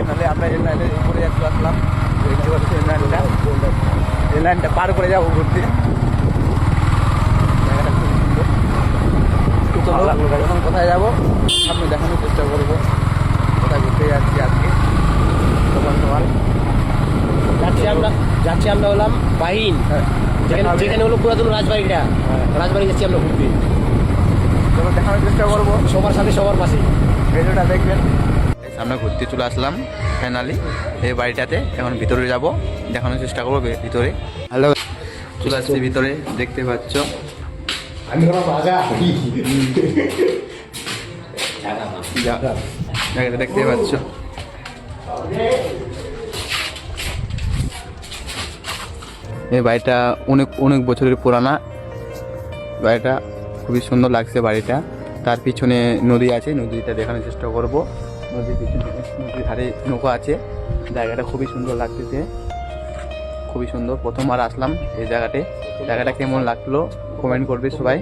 Finally আমরা এই লাইনের উপরে চলে আসলাম। দেখতে পাচ্ছি এই লাইনটা পার করে যাবো ঘুরতে। জায়গাটা খুব সুন্দর। এখন কোথায় যাবো সামনে দেখানোর চেষ্টা করবো কোথায় ঘুরতে যাচ্ছি আজকে। সকাল সকাল যাচ্ছি আমরা হলাম বাহিন, যেখানে হলো পুরাতন রাজবাড়িটা। রাজবাড়ি যাচ্ছি আমরা ঘুরতে। তখন দেখানোর চেষ্টা করবো সবার সাথে সবার পাশে। ভিডিওটা দেখবেন। সামনে ঘুরতে চলে আসলাম ফাইনালি এই বাড়িটাতে। এখন ভিতরে যাব, দেখানোর চেষ্টা করবো ভিতরে। হ্যালো, চলে আসছি ভিতরে, দেখতে পাচ্ছ। আমি রাজা জায়গাটা দেখতে পাচ্ছ। এই বাড়িটা অনেক অনেক বছরের পুরানা। বাড়িটা খুবই সুন্দর লাগছে বাড়িটা। তার পিছনে নদী আছে, নদীটা দেখানোর চেষ্টা করব। নদীর পিছনে নদীর ধারে নৌকা আছে। জায়গাটা খুবই সুন্দর লাগতেছে, খুবই সুন্দর। প্রথমবার আসলাম এই জায়গাটা কেমন লাগলো কমেন্ট করবে সবাই।